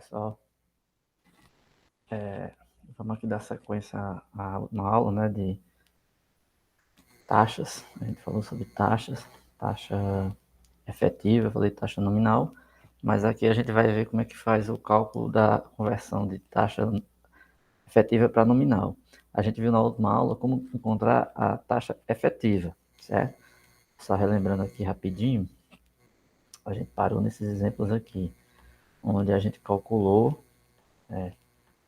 pessoal. Vamos aqui dar sequência a uma aula, né, de taxas. A gente falou sobre taxas, taxa efetiva, eu falei taxa nominal, mas aqui a gente vai ver como é que faz o cálculo da conversão de taxa efetiva para nominal. A gente viu na última aula como encontrar a taxa efetiva, certo? Só relembrando aqui rapidinho, a gente parou nesses exemplos aqui, onde a gente calculou,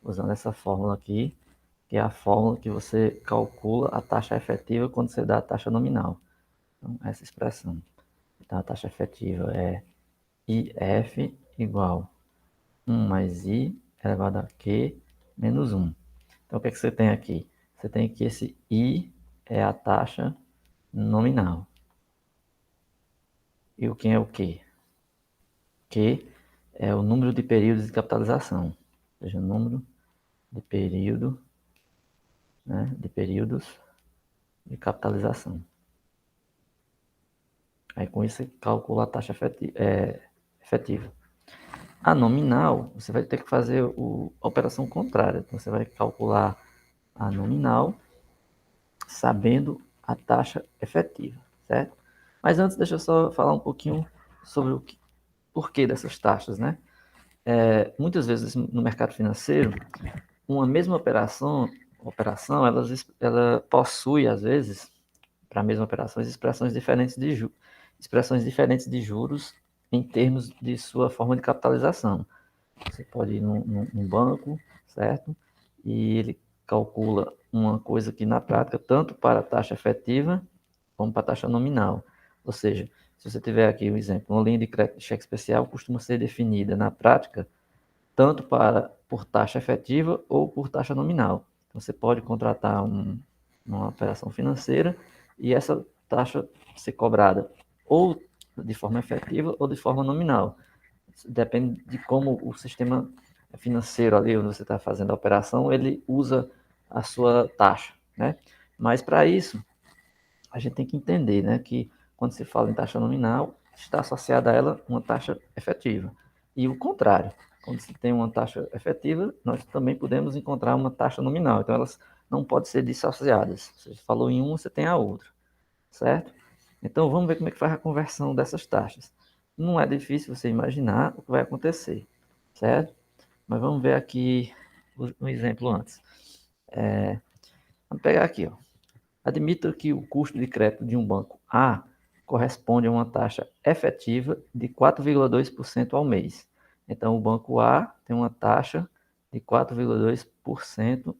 usando essa fórmula aqui, que é a fórmula que você calcula a taxa efetiva quando você dá a taxa nominal. Então, essa expressão. Então, a taxa efetiva é IF igual 1 mais I elevado a Q menos 1. Então, o que é que você tem aqui? Você tem que esse I é a taxa nominal. E o que é o Q? Q é o número de períodos de capitalização. Ou seja, o número de período, né, de períodos de capitalização. Aí com isso você calcula a taxa efetiva. A nominal, você vai ter que fazer a operação contrária. Então você vai calcular a nominal sabendo a taxa efetiva, certo? Mas antes deixa eu só falar um pouquinho sobre o porquê dessas taxas, né? Muitas vezes no mercado financeiro, uma mesma operação ela possui, às vezes, para a mesma operação, expressões diferentes de juros em termos de sua forma de capitalização. Você pode ir num banco, certo? E ele calcula uma coisa que na prática, tanto para a taxa efetiva como para a taxa nominal. Ou seja, se você tiver aqui um exemplo, uma linha de crédito de cheque especial costuma ser definida na prática tanto por taxa efetiva ou por taxa nominal. Então, você pode contratar uma operação financeira e essa taxa ser cobrada ou de forma efetiva ou de forma nominal. Depende de como o sistema financeiro ali onde você está fazendo a operação, ele usa a sua taxa, né? Mas para isso, a gente tem que entender, né, que quando se fala em taxa nominal, está associada a ela uma taxa efetiva. E o contrário, quando se tem uma taxa efetiva, nós também podemos encontrar uma taxa nominal. Então, elas não podem ser dissociadas. Você falou em uma, você tem a outra, certo? Então, vamos ver como é que faz a conversão dessas taxas. Não é difícil você imaginar o que vai acontecer, certo? Mas vamos ver aqui um exemplo antes. Vamos pegar aqui, ó. Admita que o custo de crédito de um banco A corresponde a uma taxa efetiva de 4,2% ao mês. Então, o banco A tem uma taxa de 4,2%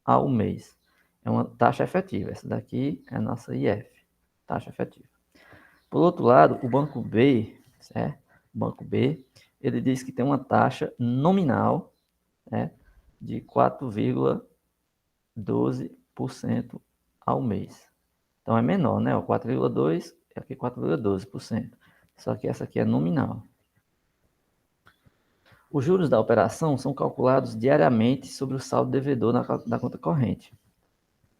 ao mês. É uma taxa efetiva. Essa daqui é a nossa IF, taxa efetiva. Por outro lado, o banco B, certo? O banco B, ele diz que tem uma taxa nominal, né, de 4,12% ao mês. Então é menor, né? O 4,2 é aqui 4,12%. Só que essa aqui é nominal. Os juros da operação são calculados diariamente sobre o saldo devedor da conta corrente.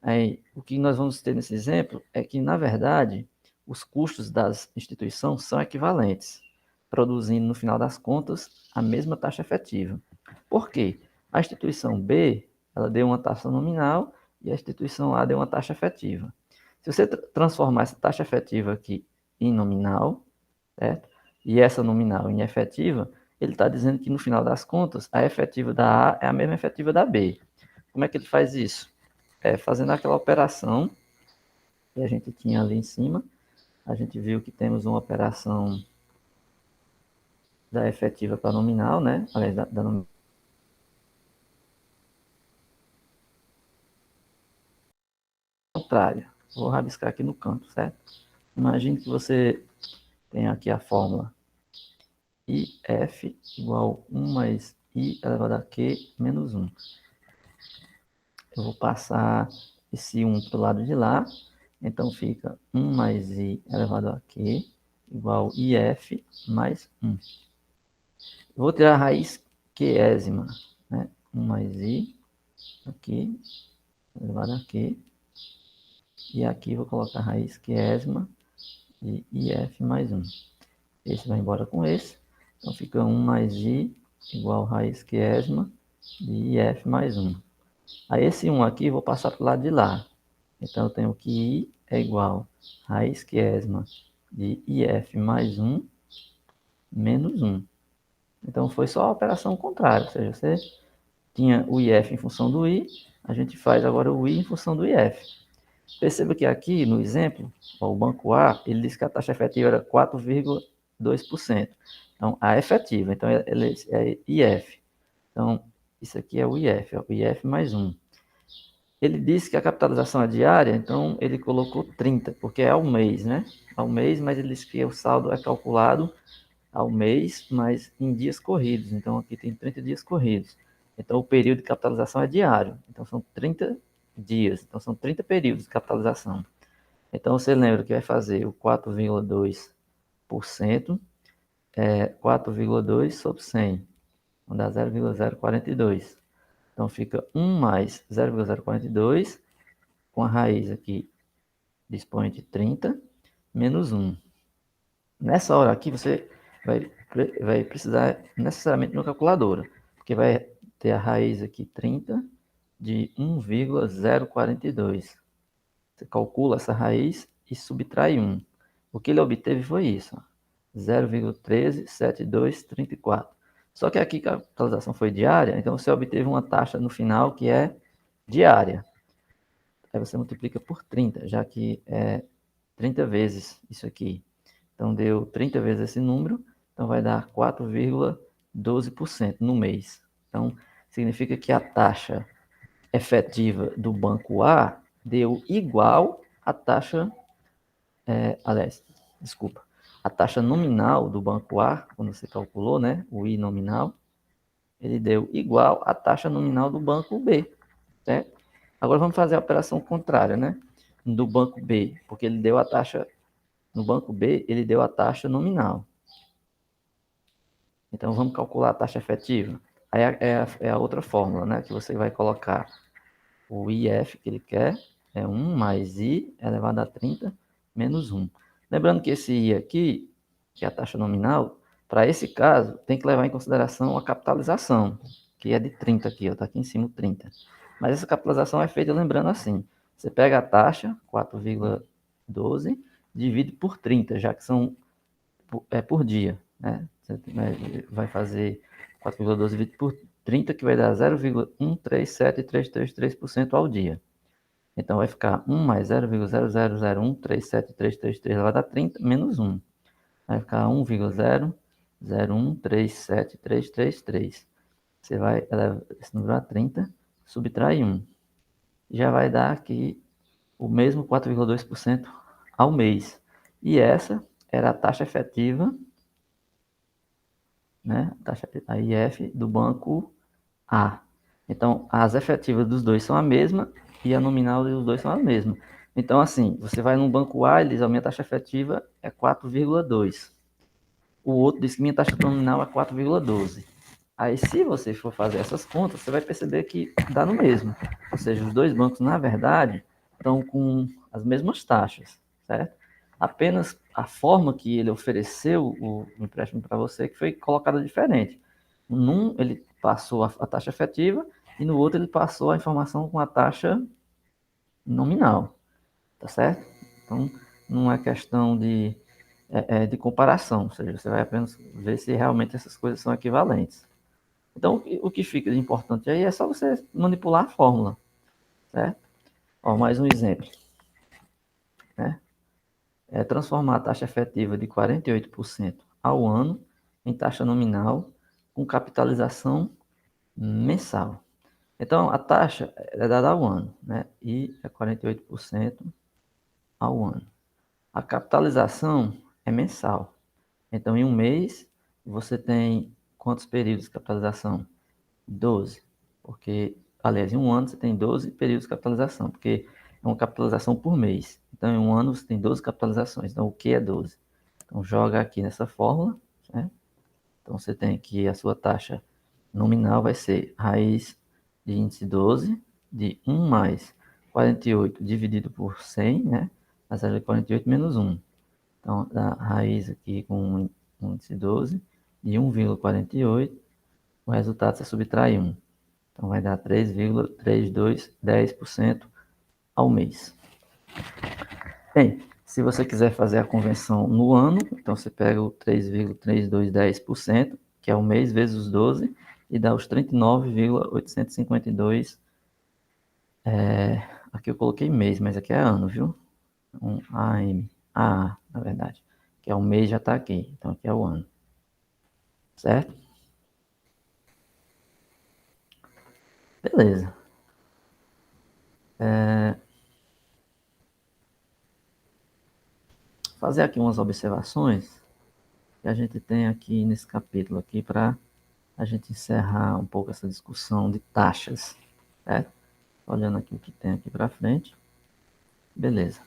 Aí, o que nós vamos ter nesse exemplo é que, na verdade, os custos das instituições são equivalentes, produzindo, no final das contas, a mesma taxa efetiva. Por quê? A instituição B, ela deu uma taxa nominal e a instituição A deu uma taxa efetiva. Se você transformar essa taxa efetiva aqui em nominal, certo? E essa nominal em efetiva, ele está dizendo que, no final das contas, a efetiva da A é a mesma efetiva da B. Como é que ele faz isso? Fazendo aquela operação que a gente tinha ali em cima, a gente viu que temos uma operação da efetiva para nominal, né? Aliás, da nominal contrária. Vou rabiscar aqui no canto, certo? Imagine que você tem aqui a fórmula IF igual 1 mais I elevado a Q menos 1. Eu vou passar esse 1 para o lado de lá, então fica 1 mais I elevado a Q igual IF mais 1. Eu vou tirar a raiz quiésima, né? 1 mais I, aqui, elevado a Q. E aqui vou colocar a raiz quiésima de IF mais 1. Esse vai embora com esse. Então fica 1 mais I igual raiz quiésima de IF mais 1. Aí esse 1 aqui eu vou passar para o lado de lá. Então eu tenho que I é igual a raiz quiésima de IF mais 1 menos 1. Então foi só a operação contrária, ou seja, você tinha o IF em função do I, a gente faz agora o I em função do IF. Perceba que aqui no exemplo, o banco A, ele disse que a taxa efetiva era 4,2%. Então, a efetiva, então ele é IF. Então, isso aqui é o IF, o IF mais 1. Ele disse que a capitalização é diária, então ele colocou 30, porque é ao mês, né? Ao mês, mas ele disse que o saldo é calculado ao mês, mas em dias corridos. Então aqui tem 30 dias corridos. Então o período de capitalização é diário. Então são 30 dias. Então são 30 períodos de capitalização. Então você lembra que vai fazer o 4,2%, 4,2 sobre 100, vão dar 0,042. Então fica 1 mais 0,042, com a raiz aqui de expoente 30, menos 1. Nessa hora aqui você vai precisar necessariamente de uma calculadora, porque vai ter a raiz aqui 30 de 1,042. Você calcula essa raiz e subtrai 1. O que ele obteve foi isso, 0,137234. Só que aqui a capitalização foi diária, então você obteve uma taxa no final que é diária. Aí você multiplica por 30, já que é 30 vezes isso aqui. Então deu 30 vezes esse número, então vai dar 4,12% no mês. Então significa que a taxa efetiva do banco A deu igual à taxa, aliás, desculpa, a taxa nominal do banco A, quando você calculou, né, o I nominal, ele deu igual à taxa nominal do banco B, certo? Agora vamos fazer a operação contrária, né, do banco B, porque ele deu a taxa, no banco B, ele deu a taxa nominal. Então vamos calcular a taxa efetiva. Aí é a outra fórmula, né, que você vai colocar o IF que ele quer, é 1 mais I elevado a 30 menos 1. Lembrando que esse I aqui, que é a taxa nominal, para esse caso, tem que levar em consideração a capitalização, que é de 30 aqui, está aqui em cima 30. Mas essa capitalização é feita lembrando assim, você pega a taxa, 4,12, divide por 30, já que são por dia, né? Você vai fazer 4,12 dividido por 30, que vai dar 0,137333% ao dia. Então vai ficar 1 mais 0,000137333 vai dar 30 menos 1. Vai ficar 1,001373333. Você vai elevar esse número a 30, subtrai 1. Já vai dar aqui o mesmo 4,2% ao mês. E essa era a taxa efetiva, né? A IF do banco A. Então, as efetivas dos dois são a mesma e a nominal dos dois são a mesma. Então, assim, você vai no banco A, eles aumentam a taxa efetiva é 4,2. O outro diz que minha taxa nominal é 4,12. Aí, se você for fazer essas contas, você vai perceber que dá no mesmo. Ou seja, os dois bancos, na verdade, estão com as mesmas taxas, certo? Apenas a forma que ele ofereceu o empréstimo para você que foi colocada diferente. Num, ele passou a taxa efetiva e no outro ele passou a informação com a taxa nominal, tá certo? Então, não é questão de comparação, ou seja, você vai apenas ver se realmente essas coisas são equivalentes. Então, o que fica de importante aí é só você manipular a fórmula, certo? Ó, mais um exemplo, né? É transformar a taxa efetiva de 48% ao ano em taxa nominal com capitalização mensal. Então, a taxa é dada ao ano, né? E é 48% ao ano. A capitalização é mensal. Então, em um mês, você tem quantos períodos de capitalização? 12. Porque, aliás, em um ano você tem 12 períodos de capitalização, porque é uma capitalização por mês. Então, em um ano você tem 12 capitalizações. Então, o que é 12? Então, joga aqui nessa fórmula, né? Então, você tem que a sua taxa nominal vai ser raiz de índice 12 de 1 mais 48 dividido por 100, né? A 0,48 menos 1. Então, a raiz aqui com índice 12 de 1,48 o resultado você subtrai 1. Então, vai dar 3,3210% ao mês. Bem, se você quiser fazer a conversão no ano, então você pega o 3,3210%, que é o mês, vezes os 12, e dá os 39,852. Aqui eu coloquei mês, mas aqui é ano, viu? Um AM, AA, na verdade. Que é o mês, já está aqui. Então, aqui é o ano. Certo? Beleza. Fazer aqui umas observações que a gente tem aqui nesse capítulo aqui para a gente encerrar um pouco essa discussão de taxas, certo? Olhando aqui o que tem aqui para frente. Beleza.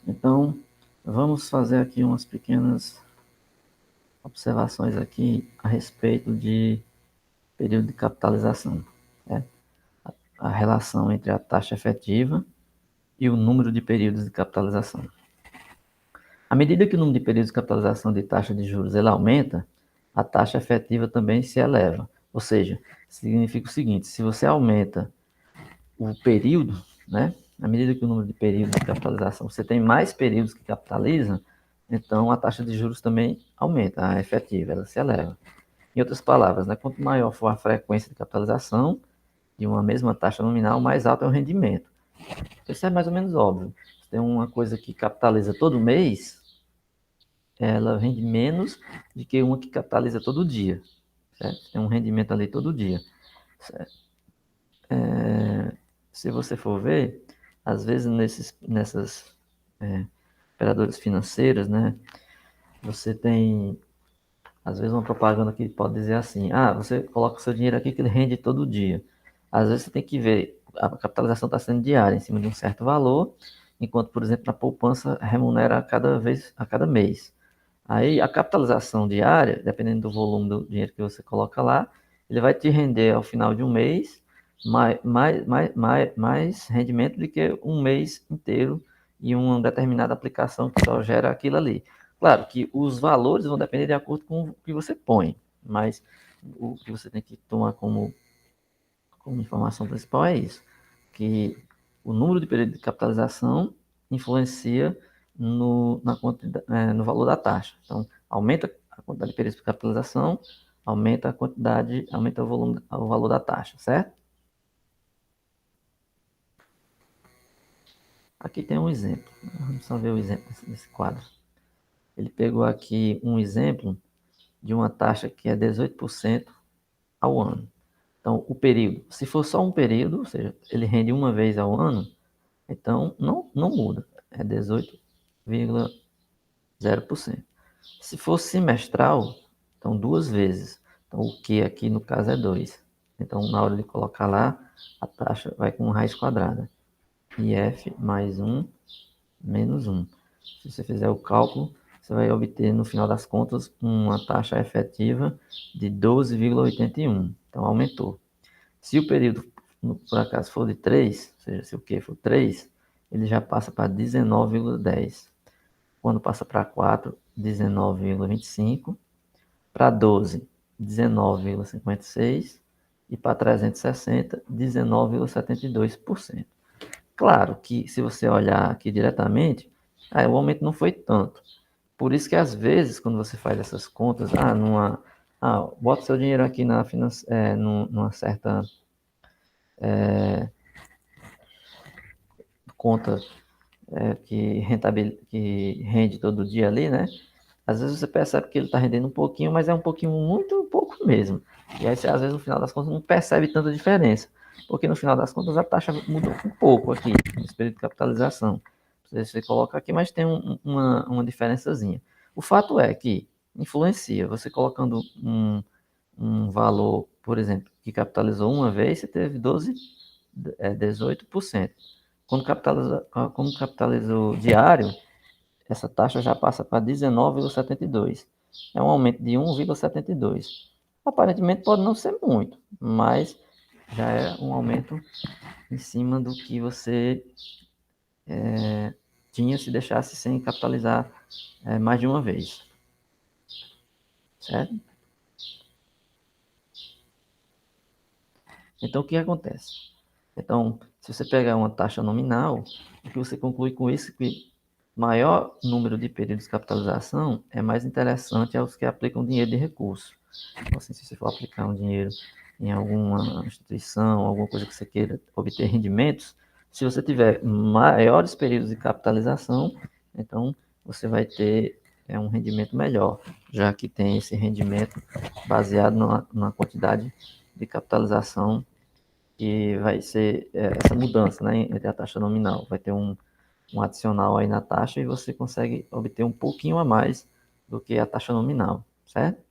Então, vamos fazer aqui umas pequenas observações aqui a respeito de período de capitalização, né? A relação entre a taxa efetiva e o número de períodos de capitalização. À medida que o número de períodos de capitalização de taxa de juros ele aumenta, a taxa efetiva também se eleva. Ou seja, significa o seguinte: se você aumenta o período, né, à medida que o número de períodos de capitalização, você tem mais períodos que capitalizam, então a taxa de juros também aumenta, a efetiva, ela se eleva. Em outras palavras, né, quanto maior for a frequência de capitalização de uma mesma taxa nominal, mais alto é o rendimento. Isso é mais ou menos óbvio. Se tem uma coisa que capitaliza todo mês, ela rende menos do que uma que capitaliza todo dia. Certo? Tem um rendimento ali todo dia. Se você for ver, às vezes nessas operadoras financeiras, né, você tem, às vezes, uma propaganda que pode dizer assim: ah, você coloca o seu dinheiro aqui que ele rende todo dia. Às vezes você tem que ver, a capitalização está sendo diária, em cima de um certo valor, enquanto, por exemplo, na poupança remunera a cada mês. Aí a capitalização diária, dependendo do volume do dinheiro que você coloca lá, ele vai te render ao final de um mês mais rendimento do que um mês inteiro em uma determinada aplicação que só gera aquilo ali. Claro que os valores vão depender de acordo com o que você põe, mas o que você tem que tomar como informação principal é isso, que o número de período de capitalização influencia no valor da taxa. Então, aumenta a quantidade de períodos de capitalização, aumenta a quantidade, aumenta o volume, o valor da taxa, certo? Aqui tem um exemplo. Vamos só ver o exemplo desse quadro. Ele pegou aqui um exemplo de uma taxa que é 18% ao ano. Então, o período, se for só um período, ou seja, ele rende uma vez ao ano, então não muda, é 18,0%. Se for semestral, então duas vezes. Então, o Q aqui no caso é 2. Então, na hora de colocar lá, a taxa vai com raiz quadrada. IF mais 1 menos 1. Se você fizer o cálculo, você vai obter, no final das contas, uma taxa efetiva de 12,81. Então, aumentou. Se o período, por acaso, for de 3, ou seja, se o Q for 3, ele já passa para 19,10. Quando passa para 4, 19,25. Para 12, 19,56. E para 360, 19,72%. Claro que, se você olhar aqui diretamente, o aumento não foi tanto. Por isso que, às vezes, quando você faz essas contas, bota seu dinheiro aqui numa certa conta que rende todo dia ali, né? Às vezes você percebe que ele está rendendo um pouquinho, mas é um pouquinho, muito pouco mesmo. E aí você, às vezes, no final das contas, não percebe tanta diferença. Porque no final das contas a taxa mudou um pouco aqui, nesse período de capitalização. Você coloca aqui, mas tem uma diferençazinha. O fato é que influencia. Você colocando um valor, por exemplo, que capitalizou uma vez, você teve 18%. Quando capitalizou diário, essa taxa já passa para 19,72. É um aumento de 1,72. Aparentemente pode não ser muito, mas já é um aumento em cima do que você tinha se deixasse sem capitalizar mais de uma vez. Certo? Então, o que acontece? Então, se você pegar uma taxa nominal, o que você conclui com isso é que maior número de períodos de capitalização é mais interessante aos que aplicam dinheiro de recurso. Então, assim, se você for aplicar um dinheiro em alguma instituição, alguma coisa que você queira obter rendimentos, se você tiver maiores períodos de capitalização, então você vai ter um rendimento melhor, já que tem esse rendimento baseado na quantidade de capitalização que vai ser essa mudança, né, entre a taxa nominal. Vai ter um adicional aí na taxa e você consegue obter um pouquinho a mais do que a taxa nominal, certo?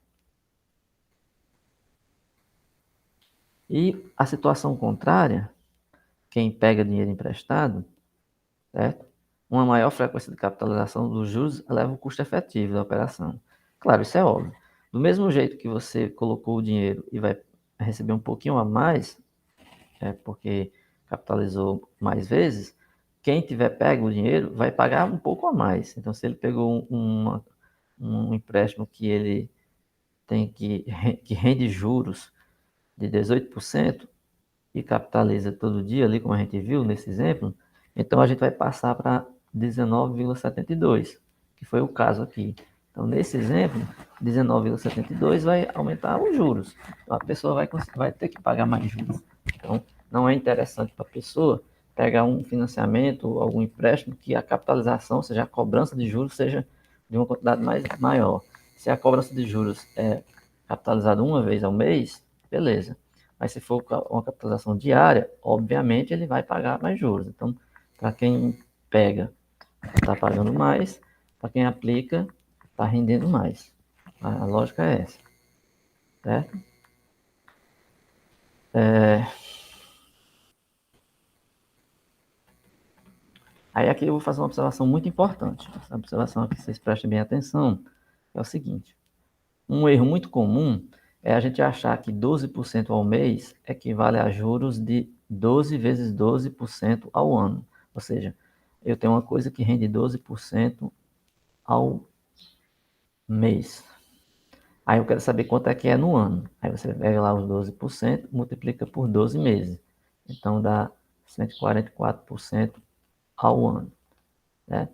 E a situação contrária, quem pega dinheiro emprestado, certo? Uma maior frequência de capitalização dos juros eleva o custo efetivo da operação. Claro, isso é óbvio. Do mesmo jeito que você colocou o dinheiro e vai receber um pouquinho a mais, porque capitalizou mais vezes, quem tiver pego o dinheiro vai pagar um pouco a mais. Então, se ele pegou um empréstimo que ele tem que rende juros de 18% e capitaliza todo dia ali, como a gente viu nesse exemplo, então a gente vai passar para 19,72, que foi o caso aqui. Então, nesse exemplo, 19,72 vai aumentar os juros. Então, a pessoa vai ter que pagar mais juros. Então, não é interessante para a pessoa pegar um financiamento, algum empréstimo, que a capitalização, ou seja, a cobrança de juros, seja de uma quantidade maior. Se a cobrança de juros é capitalizada uma vez ao mês, beleza. Mas se for uma capitalização diária, obviamente ele vai pagar mais juros. Então, para quem pega, está pagando mais, para quem aplica, está rendendo mais. A lógica é essa, certo? Aí aqui eu vou fazer uma observação muito importante. Essa observação aqui, vocês prestem bem atenção, é o seguinte. Um erro muito comum é a gente achar que 12% ao mês equivale a juros de 12 vezes 12% ao ano. Ou seja, eu tenho uma coisa que rende 12% ao mês. Aí eu quero saber quanto é que é no ano. Aí você pega lá os 12%, multiplica por 12 meses. Então dá 144% ao ano, né?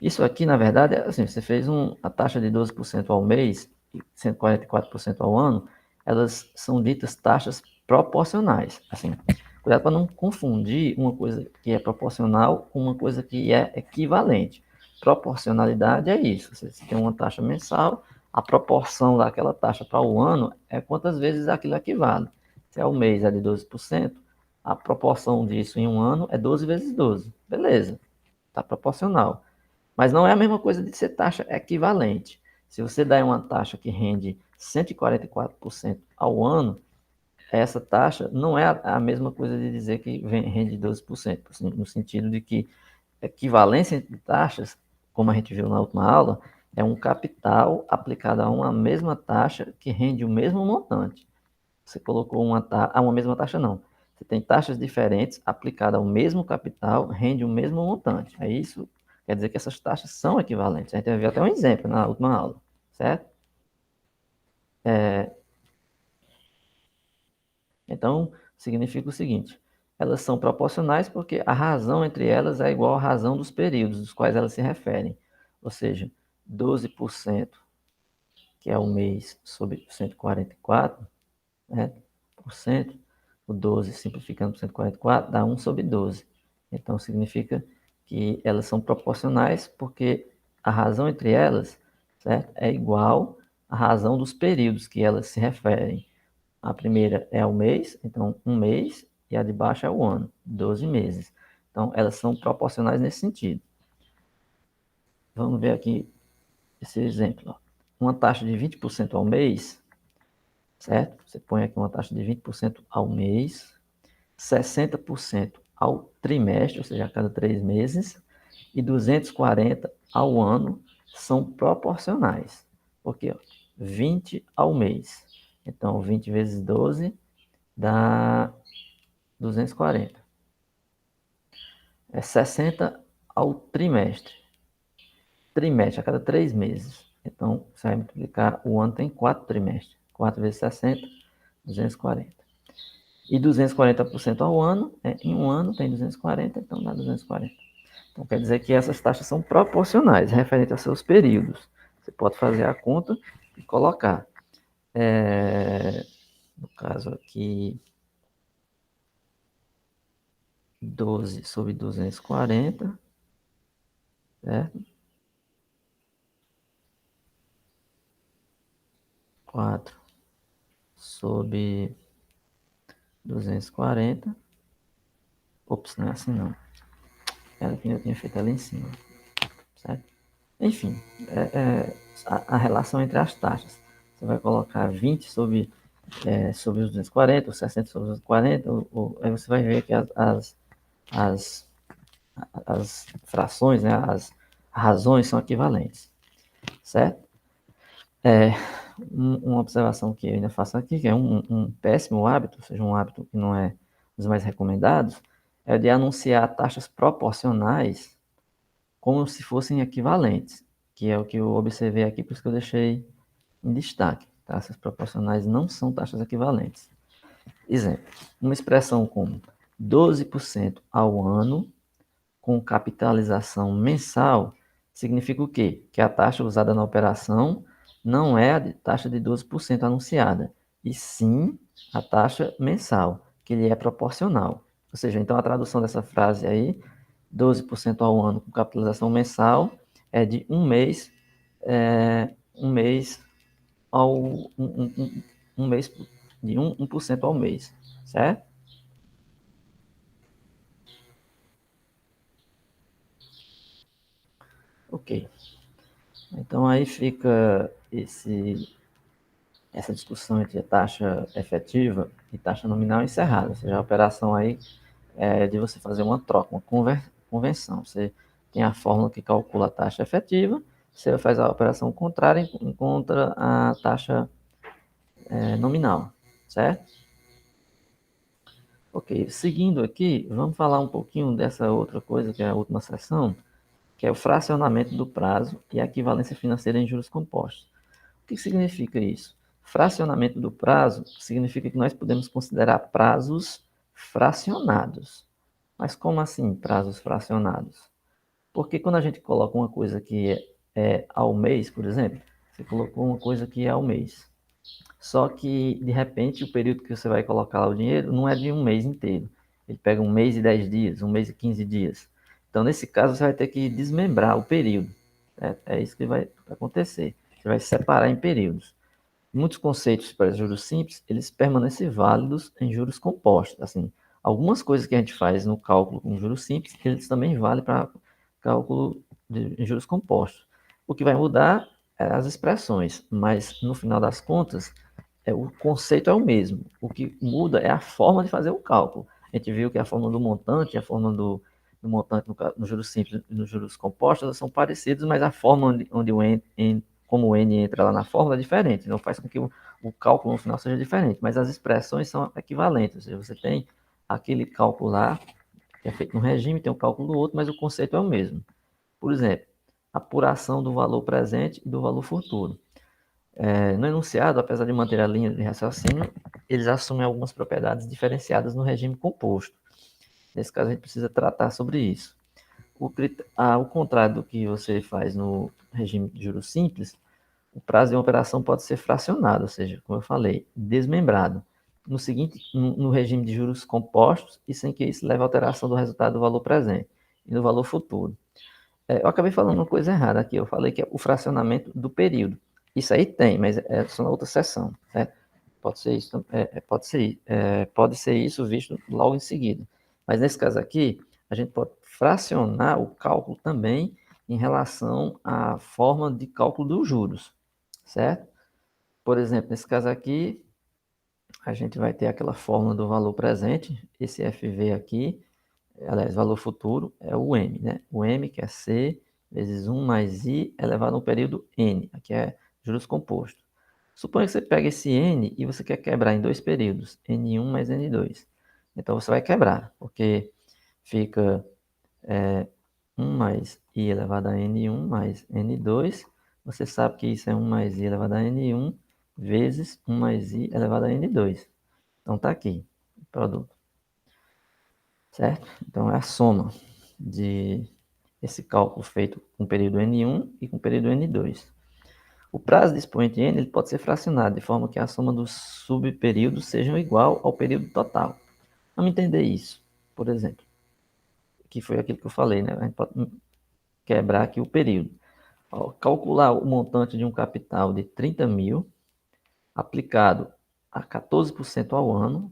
Isso aqui, na verdade, é assim, você fez a taxa de 12% ao mês e 144% ao ano, elas são ditas taxas proporcionais. Assim, cuidado para não confundir uma coisa que é proporcional com uma coisa que é equivalente. Proporcionalidade é isso, você tem uma taxa mensal, a proporção daquela taxa para o ano é quantas vezes aquilo equivale. Se é o mês é de 12%, a proporção disso em um ano é 12 vezes 12. Beleza, está proporcional. Mas não é a mesma coisa de ser taxa equivalente. Se você dá uma taxa que rende 144% ao ano, essa taxa não é a mesma coisa de dizer que rende 12%, assim, no sentido de que equivalência entre taxas, como a gente viu na última aula, é um capital aplicado a uma mesma taxa que rende o mesmo montante. Você colocou uma mesma taxa não. Você tem taxas diferentes aplicadas ao mesmo capital, rende o mesmo montante. É isso, quer dizer que essas taxas são equivalentes. A gente vai ver até um exemplo na última aula, certo? Então, significa o seguinte: elas são proporcionais porque a razão entre elas é igual à razão dos períodos dos quais elas se referem. Ou seja, 12%, que é o mês sobre 144, né, por cento, o 12 simplificando por 144 dá 1 sobre 12. Então, significa que elas são proporcionais porque a razão entre elas, certo, é igual à razão dos períodos que elas se referem. A primeira é o mês, então um mês, e a de baixo é o ano, 12 meses. Então, elas são proporcionais nesse sentido. Vamos ver aqui esse exemplo. Ó. Uma taxa de 20% ao mês, certo? Você põe aqui uma taxa de 20% ao mês, 60% ao trimestre, ou seja, a cada 3 meses, e 240 ao ano são proporcionais. Porque ó, 20 ao mês. Então, 20 vezes 12 dá 240. É 60 ao trimestre. Trimestre, a cada 3 meses. Então, você vai multiplicar, o ano tem 4 trimestres. 4 vezes 60, 240. E 240% ao ano, em um ano tem 240, então dá 240. Então, quer dizer que essas taxas são proporcionais, referente aos seus períodos. Você pode fazer a conta e colocar. No caso aqui, 12 sobre 240, certo? 4 sobre 240. Ops, não é assim não. Era que eu tinha feito ali em cima, certo? Enfim, a relação entre as taxas. Você vai colocar 20 sobre os 240, ou 60 sobre os 240, aí você vai ver que as, as frações, né, as razões são equivalentes, certo? Uma observação que eu ainda faço aqui, que é um péssimo hábito, ou seja, um hábito que não é dos mais recomendados, é de anunciar taxas proporcionais como se fossem equivalentes, que é o que eu observei aqui, por isso que eu deixei em destaque. Taxas proporcionais não são taxas equivalentes. Exemplo, uma expressão como 12% ao ano com capitalização mensal significa o quê? Que a taxa usada na operação não é a taxa de 12% anunciada, e sim a taxa mensal, que lhe é proporcional. Ou seja, então a tradução dessa frase aí, 12% ao ano com capitalização mensal, é de um mês ao um mês de 1% ao mês, certo? Ok. Então aí fica essa discussão entre a taxa efetiva e taxa nominal encerrada. Ou seja, a operação aí é de você fazer uma troca, uma convenção. Você tem a fórmula que calcula a taxa efetiva, você faz a operação contrária e encontra a taxa nominal, certo? Ok, seguindo aqui, vamos falar um pouquinho dessa outra coisa que é a última seção, que é o fracionamento do prazo e a equivalência financeira em juros compostos. O que significa isso? Fracionamento do prazo significa que nós podemos considerar prazos fracionados. Mas como assim prazos fracionados? Porque quando a gente coloca uma coisa que é ao mês, por exemplo, você colocou uma coisa que é ao mês. Só que, de repente, o período que você vai colocar lá o dinheiro não é de um mês inteiro. Ele pega um mês e 10 dias, um mês e 15 dias. Então, nesse caso, você vai ter que desmembrar o período. É isso que vai acontecer. Você vai separar em períodos. Muitos conceitos para juros simples, eles permanecem válidos em juros compostos. Assim, algumas coisas que a gente faz no cálculo com juros simples, eles também valem para cálculo de juros compostos. O que vai mudar é as expressões, mas no final das contas, o conceito é o mesmo. O que muda é a forma de fazer o cálculo. A gente viu que a forma do montante e a forma do montante no juros simples e nos juros compostos são parecidos, mas a forma onde o N, como o N entra lá na fórmula é diferente. Não faz com que o cálculo no final seja diferente, mas as expressões são equivalentes. Ou seja, você tem aquele cálculo lá, que é feito no regime, tem o cálculo do outro, mas o conceito é o mesmo. Por exemplo, apuração do valor presente e do valor futuro. No enunciado, apesar de manter a linha de raciocínio, eles assumem algumas propriedades diferenciadas no regime composto. Nesse caso, a gente precisa tratar sobre isso. Ao contrário do que você faz no regime de juros simples, o prazo de uma operação pode ser fracionado, ou seja, como eu falei, desmembrado. No regime de juros compostos, e sem que isso leve à alteração do resultado do valor presente e do valor futuro. Eu acabei falando uma coisa errada aqui. Eu falei que é o fracionamento do período. Isso aí tem, mas é só na outra sessão, certo? Pode ser isso, pode ser isso visto logo em seguida. Mas nesse caso aqui, a gente pode fracionar o cálculo também em relação à forma de cálculo dos juros, certo? Por exemplo, nesse caso aqui, a gente vai ter aquela fórmula do valor presente, esse FV aqui, aliás, valor futuro é o M, né? O M, que é C vezes 1 mais I elevado ao período N, aqui é juros compostos. Suponha que você pega esse N e você quer quebrar em dois períodos, N1 mais N2. Então, você vai quebrar, porque fica 1 mais i elevado a n1 mais n2. Você sabe que isso é 1 mais i elevado a n1 vezes 1 mais i elevado a n2. Então, está aqui o produto, certo? Então, é a soma de esse cálculo feito com o período n1 e com o período n2. O prazo de expoente n ele pode ser fracionado, de forma que a soma dos subperíodos seja igual ao período total. Vamos entender isso, por exemplo, que foi aquilo que eu falei, né? A gente pode quebrar aqui o período. Calcular o montante de um capital de 30 mil, aplicado a 14% ao ano,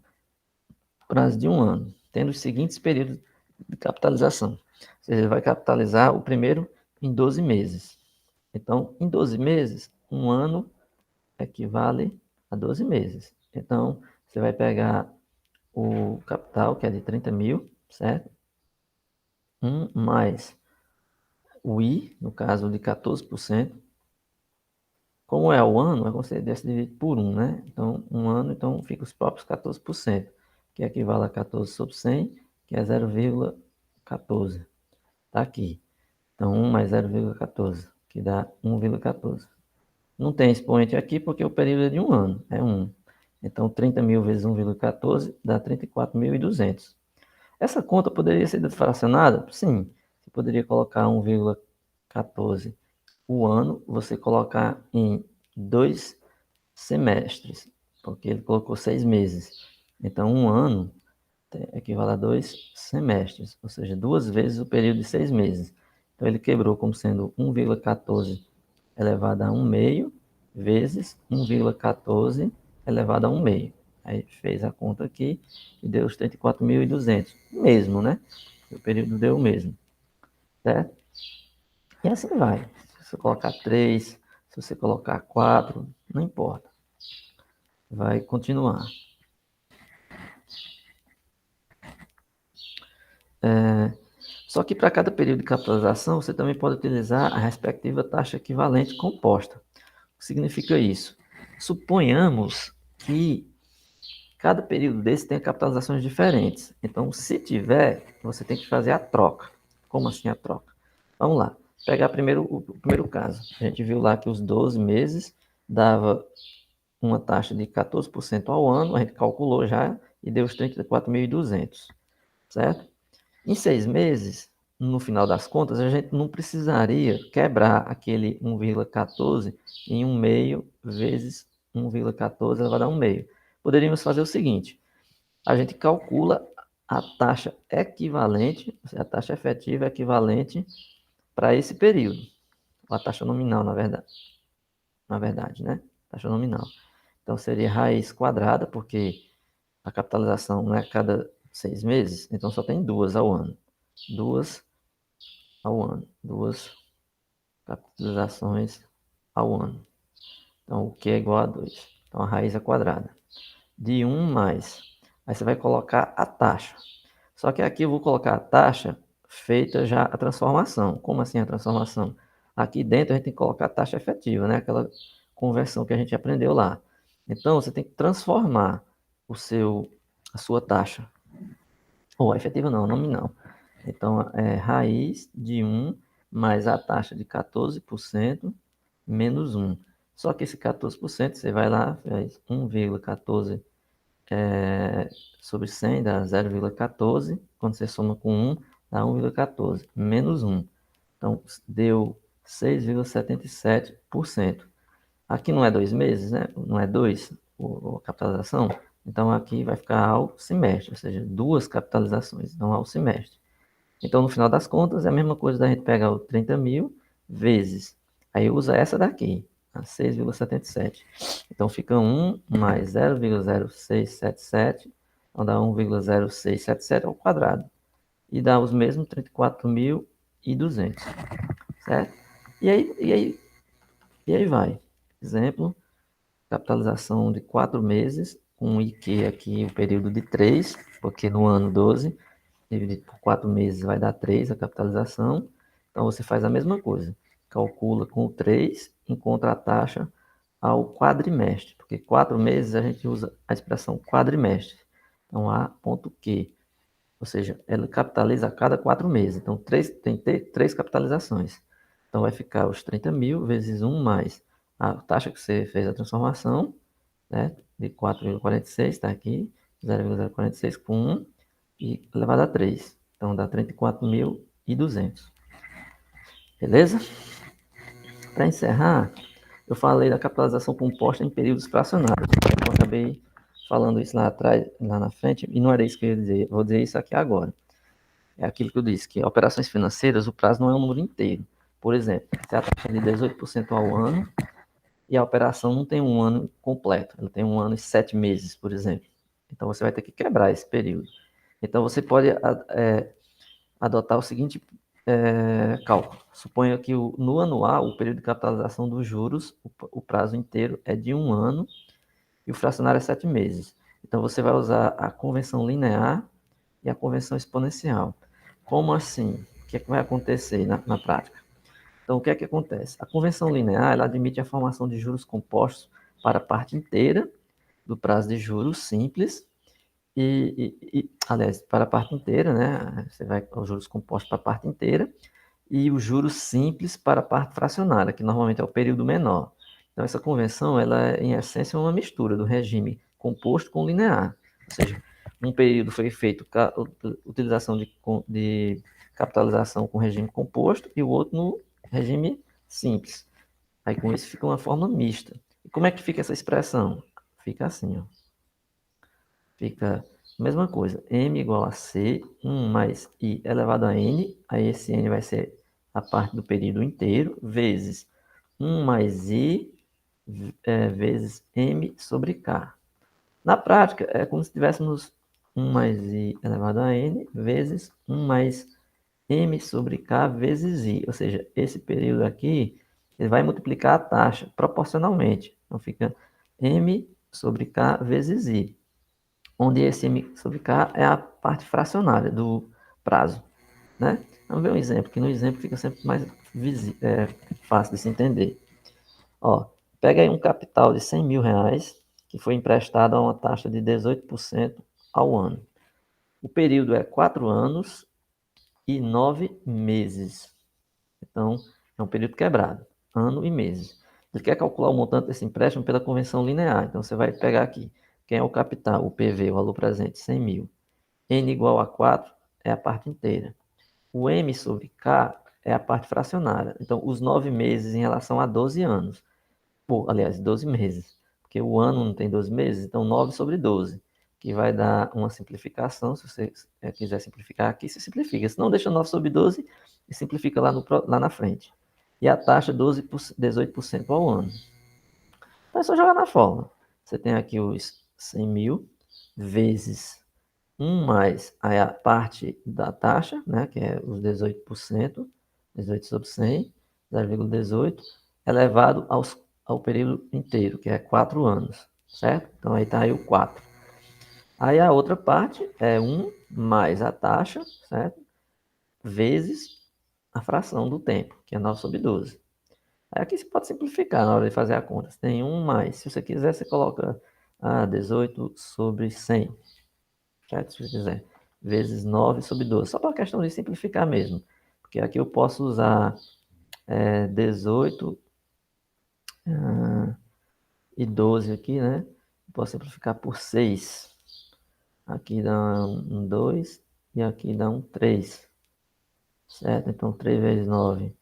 prazo de um ano, tendo os seguintes períodos de capitalização. Ou seja, ele vai capitalizar o primeiro em 12 meses. Então, em 12 meses, um ano equivale a 12 meses. Então, você vai pegar o capital, que é de 30 mil, certo? Mais o I, no caso de 14%. Como é o ano, é como se desse dividido por 1, né? Então, um ano, então fica os próprios 14%, que equivale a 14 sobre 100, que é 0,14. Está aqui. Então, 1 mais 0,14, que dá 1,14. Não tem expoente aqui porque o período é de um ano, é 1. Então, 30 mil vezes 1,14 dá 34.200. Essa conta poderia ser fracionada? Sim. Você poderia colocar 1,14 o ano, você colocar em 2 semestres, porque ele colocou 6 meses. Então, um ano equivale a 2 semestres, ou seja, 2 vezes o período de 6 meses. Então, ele quebrou como sendo 1,14 elevado a 1 meio vezes 1,14 elevado a 1 meio. Aí fez a conta aqui e deu os 34.200. Mesmo, né? O período deu o mesmo, certo? E assim vai. Se você colocar 3, se você colocar 4, não importa. Vai continuar. Só que para cada período de capitalização, você também pode utilizar a respectiva taxa equivalente composta. O que significa isso? Suponhamos que cada período desse tem capitalizações diferentes. Então, se tiver, você tem que fazer a troca. Como assim a troca? Vamos lá. Pegar primeiro o primeiro caso. A gente viu lá que os 12 meses dava uma taxa de 14% ao ano. A gente calculou já e deu os 34.200, certo? Em 6 meses, no final das contas, a gente não precisaria quebrar aquele 1,14 em 1 meio vezes 1,14 elevado a 1 meio. Poderíamos fazer o seguinte, a gente calcula a taxa equivalente, a taxa efetiva equivalente para esse período, a taxa nominal, na verdade, né? Taxa nominal. Então, seria raiz quadrada, porque a capitalização não é a cada 6 meses, então só tem 2 ao ano. 2 ao ano. 2 capitalizações ao ano. Então, o que é igual a 2? Então, a raiz é quadrada. De 1 mais. Aí você vai colocar a taxa. Só que aqui eu vou colocar a taxa feita já a transformação. Como assim a transformação? Aqui dentro a gente tem que colocar a taxa efetiva, né? Aquela conversão que a gente aprendeu lá. Então, você tem que transformar a sua taxa. Ou a efetiva não, nominal. Então, é raiz de 1 mais a taxa de 14% menos 1. Só que esse 14%, você vai lá, faz 1,14 sobre 100 dá 0,14. Quando você soma com 1, dá 1,14. Menos 1. Então, deu 6,77%. Aqui não é 2 meses, né? Não é 2 a capitalização. Então, aqui vai ficar ao semestre, ou seja, 2 capitalizações, então ao semestre. Então, no final das contas, é a mesma coisa da gente pegar o 30 mil vezes. Aí usa essa daqui, a 6,77. Então, fica 1 mais 0,0677, então dá 1,0677 ao quadrado. E dá os mesmos 34.200, certo? E aí vai. Exemplo, capitalização de 4 meses, com IQ aqui o período de 3, porque no ano 12 dividido por 4 meses vai dar 3 a capitalização. Então você faz a mesma coisa. Calcula com o 3, encontra a taxa ao quadrimestre, porque 4 meses a gente usa a expressão quadrimestre. Então, A.Q. Ou seja, ela capitaliza a cada 4 meses. Então, tem que ter 3 capitalizações. Então, vai ficar os 30 mil vezes 1 mais a taxa que você fez a transformação, né, de 4,46, está aqui, 0,046 com 1, e elevado a 3. Então, dá 34.200. Beleza? Para encerrar, eu falei da capitalização composta em períodos fracionários. Eu acabei falando isso lá atrás, lá na frente, e não era isso que eu ia dizer. Vou dizer isso aqui agora. É aquilo que eu disse, que operações financeiras, o prazo não é um número inteiro. Por exemplo, se a taxa é de 18% ao ano e a operação não tem um ano completo, ela tem 1 ano e 7 meses, por exemplo. Então, você vai ter que quebrar esse período. Então, você pode adotar o seguinte cálculo. Suponha que no anual, o período de capitalização dos juros, o prazo inteiro é de 1 ano e o fracionário é 7 meses. Então, você vai usar a convenção linear e a convenção exponencial. Como assim? O que é que vai acontecer na prática? Então, o que é que acontece? A convenção linear ela admite a formação de juros compostos para a parte inteira do prazo de juros simples aliás, para a parte inteira, né? Você vai os juros compostos para a parte inteira e os juros simples para a parte fracionária, que normalmente é o período menor. Então, essa convenção, ela é, em essência, uma mistura do regime composto com linear. Ou seja, um período foi feito utilização de capitalização com regime composto e o outro no regime simples. Aí, com isso, fica uma forma mista. E como é que fica essa expressão? Fica assim, ó. Fica a mesma coisa. M igual a C, 1 mais I elevado a N. Aí esse N vai ser a parte do período inteiro, vezes 1 mais I vezes M sobre K. Na prática, é como se tivéssemos 1 mais I elevado a N vezes 1 mais M sobre K vezes I. Ou seja, esse período aqui, ele vai multiplicar a taxa proporcionalmente. Então, fica M sobre K vezes I, onde esse M sobre K é a parte fracionária do prazo, né? Vamos ver um exemplo, que no exemplo fica sempre mais fácil de se entender. Ó, pega aí um capital de 100 mil reais, que foi emprestado a uma taxa de 18% ao ano. O período é 4 anos e 9 meses. Então, é um período quebrado, ano e meses. Ele quer calcular o montante desse empréstimo pela convenção linear. Então, você vai pegar aqui, quem é o capital, o PV, o valor presente, 100 mil. N igual a 4 é a parte inteira. O M sobre K é a parte fracionária. Então, os 9 meses em relação a 12 anos. Aliás, 12 meses. Porque o ano não tem 12 meses, então 9 sobre 12. Que vai dar uma simplificação. Se você quiser simplificar aqui, você simplifica. Se não, deixa 9 sobre 12 e simplifica lá na frente. E a taxa 18% ao ano. Então é só jogar na fórmula. Você tem aqui os 100 mil vezes 1 mais a parte da taxa, né, que é os 18%, 18 sobre 100, 0,18, elevado ao período inteiro, que é 4 anos, certo? Então, aí está aí o 4. Aí a outra parte é 1 mais a taxa, certo? Vezes a fração do tempo, que é 9 sobre 12. Aí aqui você pode simplificar na hora de fazer a conta. Você tem 1 mais, se você quiser, você coloca 18 sobre 100, certo? Se você quiser, vezes 9 sobre 12, só para a questão de simplificar mesmo, porque aqui eu posso usar 18 e 12 aqui, né? Posso simplificar por 6, aqui dá um 2 e aqui dá um 3, certo? Então 3 vezes 9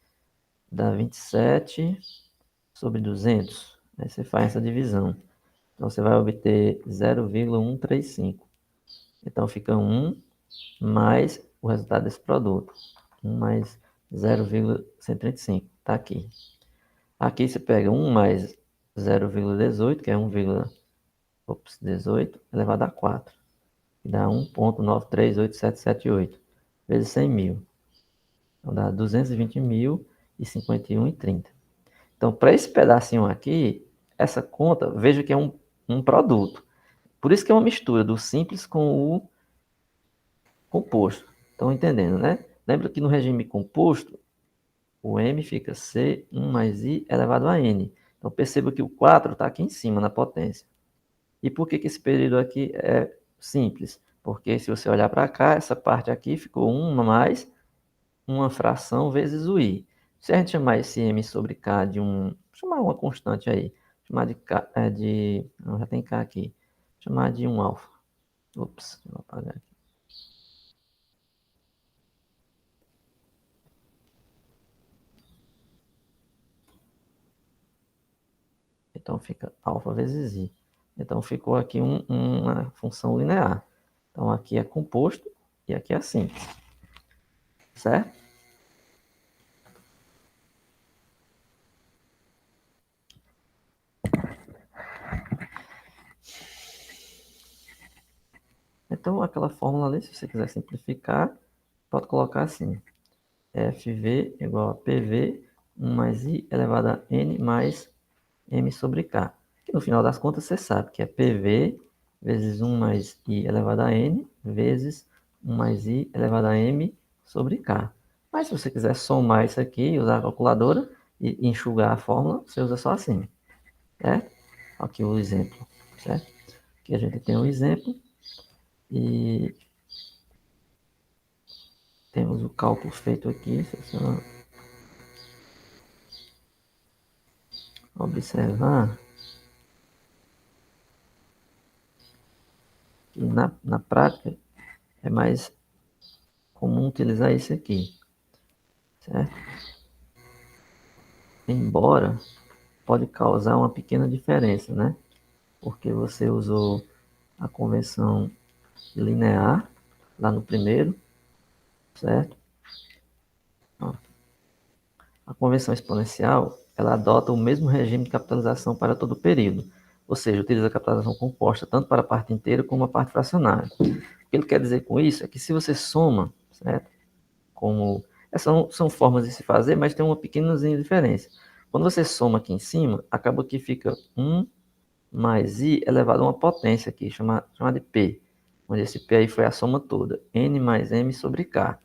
dá 27 sobre 200, aí você faz essa divisão, então você vai obter 0,135, então fica 1 mais o resultado desse produto. 1 mais 0,135. Está aqui. Aqui você pega 1 mais 0,18, que é 1,18 elevado a 4. Que dá 1,938778 vezes 100 mil. Então dá 220 mil e 51,30. Então, para esse pedacinho aqui, essa conta, veja que é um produto. Por isso que é uma mistura do simples com o composto. Estão entendendo, né? Lembra que no regime composto, o M fica C, 1 mais I elevado a N. Então perceba que o 4 está aqui em cima, na potência. E por que esse período aqui é simples? Porque se você olhar para cá, essa parte aqui ficou 1 mais uma fração vezes o i. Se a gente chamar esse m sobre k de chamar uma constante aí, chamar de k, não, já tem k aqui, chamar de um alfa. Ops, vou apagar aqui. Então fica alfa vezes i. Então ficou aqui uma função linear. Então aqui é composto e aqui é simples. Certo? Então aquela fórmula ali, se você quiser simplificar, pode colocar assim. FV igual a PV 1 mais I elevado a N mais M sobre K. Que no final das contas você sabe que é PV vezes 1 mais I elevado a N vezes 1 mais I elevado a M sobre K. Mas se você quiser somar isso aqui, usar a calculadora e enxugar a fórmula, você usa só assim. Certo? Aqui o exemplo. Certo? Aqui a gente tem um exemplo e temos o cálculo feito aqui. Se você observar, que na prática é mais comum utilizar esse aqui, certo? Embora pode causar uma pequena diferença, né? Porque você usou a convenção linear lá no primeiro, certo? Ó, a convenção exponencial, ela adota o mesmo regime de capitalização para todo o período, ou seja, utiliza a capitalização composta tanto para a parte inteira como a parte fracionária. O que ele quer dizer com isso é que se você soma, certo? Como são formas de se fazer, mas tem uma pequena diferença. Quando você soma aqui em cima, acaba que fica 1 mais i elevado a uma potência aqui, chamada de p, onde esse p aí foi a soma toda, n mais m sobre k.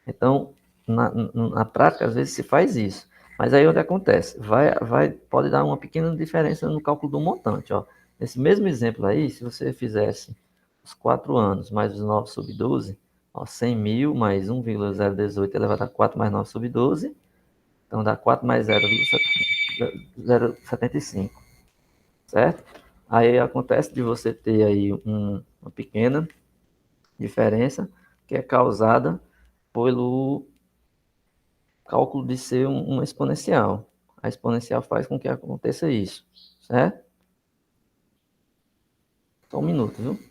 Então, na prática, às vezes se faz isso. Mas aí onde acontece? Pode dar uma pequena diferença no cálculo do montante. Ó. Nesse mesmo exemplo aí, se você fizesse os 4 anos mais os 9 sobre 12, ó, 100 mil mais 1,018 elevado a 4 mais 9 sobre 12, então dá 4 mais 0,075, certo? Aí acontece de você ter aí uma pequena diferença que é causada pelo cálculo de ser uma exponencial. A exponencial faz com que aconteça isso, certo? Só um minuto, viu?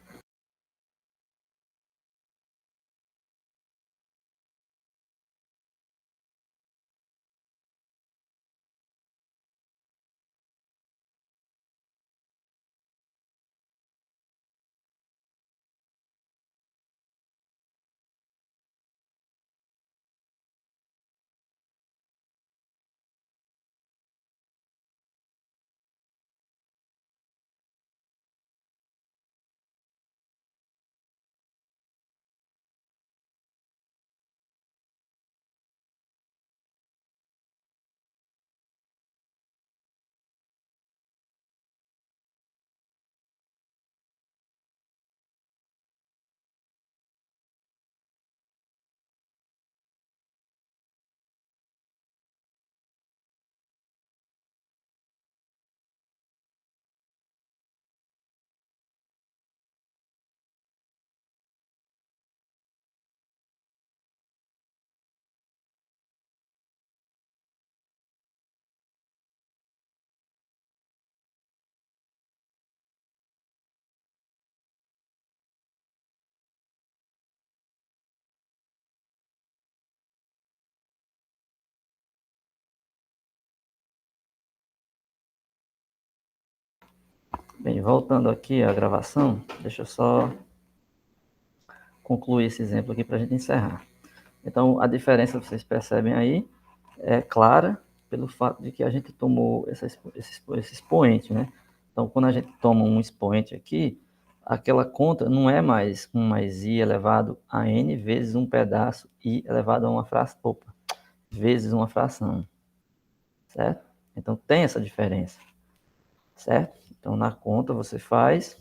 Bem, voltando aqui à gravação, deixa eu só concluir esse exemplo aqui para a gente encerrar. Então, a diferença, vocês percebem aí, é clara pelo fato de que a gente tomou esse expoente, né? Então, quando a gente toma um expoente aqui, aquela conta não é mais 1 mais i elevado a n vezes um pedaço i elevado a uma fração, vezes uma fração, certo? Então, tem essa diferença, certo? Então, na conta você faz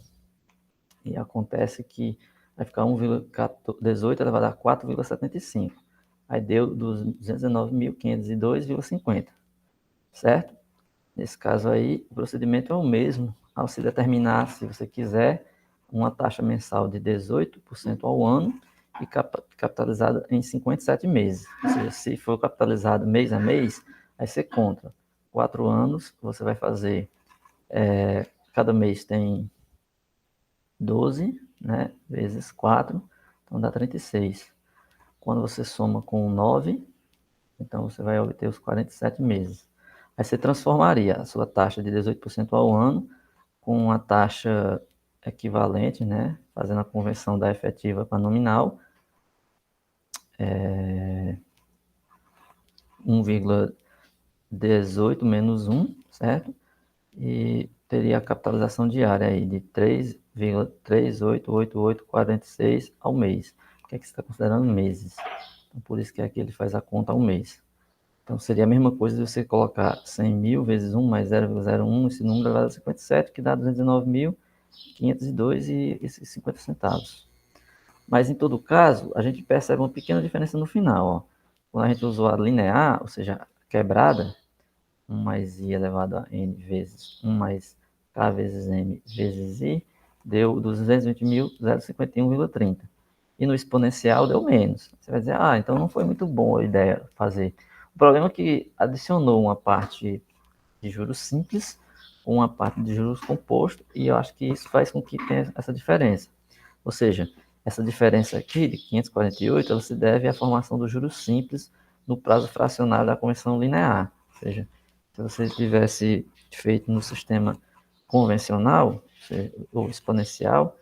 e acontece que vai ficar 1,18 elevado a 4,75. Aí deu 219.502,50, certo? Nesse caso aí, o procedimento é o mesmo ao se determinar, se você quiser, uma taxa mensal de 18% ao ano e capitalizada em 57 meses. Ou seja, se for capitalizado mês a mês, aí você conta 4 anos, você vai fazer, cada mês tem 12, né, vezes 4, então dá 36. Quando você soma com 9, então você vai obter os 47 meses. Aí você transformaria a sua taxa de 18% ao ano com uma taxa equivalente, né, fazendo a conversão da efetiva para nominal, 1,18 menos 1, certo? E teria a capitalização diária aí de 3,388846 ao mês. O que é que você está considerando meses? Então, por isso que aqui ele faz a conta ao mês. Então, seria a mesma coisa de você colocar 100 mil vezes 1 mais 0,01, esse número elevado a 57, que dá 219.502,50 centavos. Mas, em todo caso, a gente percebe uma pequena diferença no final. Ó. Quando a gente usou a linear, ou seja, quebrada, 1 mais i elevado a n vezes 1 mais k vezes m vezes i, deu 220.051,30. E no exponencial deu menos. Você vai dizer, então não foi muito boa a ideia fazer. O problema é que adicionou uma parte de juros simples, uma parte de juros composto, e eu acho que isso faz com que tenha essa diferença. Ou seja, essa diferença aqui de 548, ela se deve à formação dos juros simples no prazo fracionário da conversão linear. Ou seja, se você tivesse feito no sistema convencional, ou exponencial,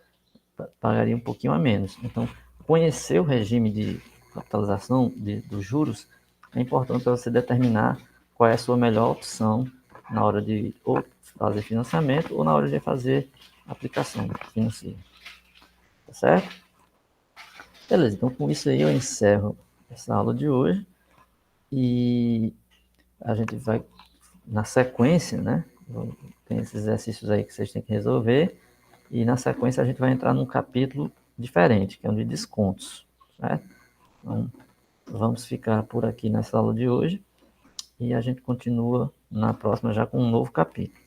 pagaria um pouquinho a menos. Então, conhecer o regime de capitalização dos juros é importante para você determinar qual é a sua melhor opção na hora de ou fazer financiamento ou na hora de fazer aplicação financeira. Tá certo? Beleza, então com isso aí eu encerro essa aula de hoje e a gente vai, na sequência, né? Tem esses exercícios aí que vocês têm que resolver e na sequência a gente vai entrar num capítulo diferente, que é o de descontos, certo? Então, vamos ficar por aqui nessa aula de hoje e a gente continua na próxima já com um novo capítulo.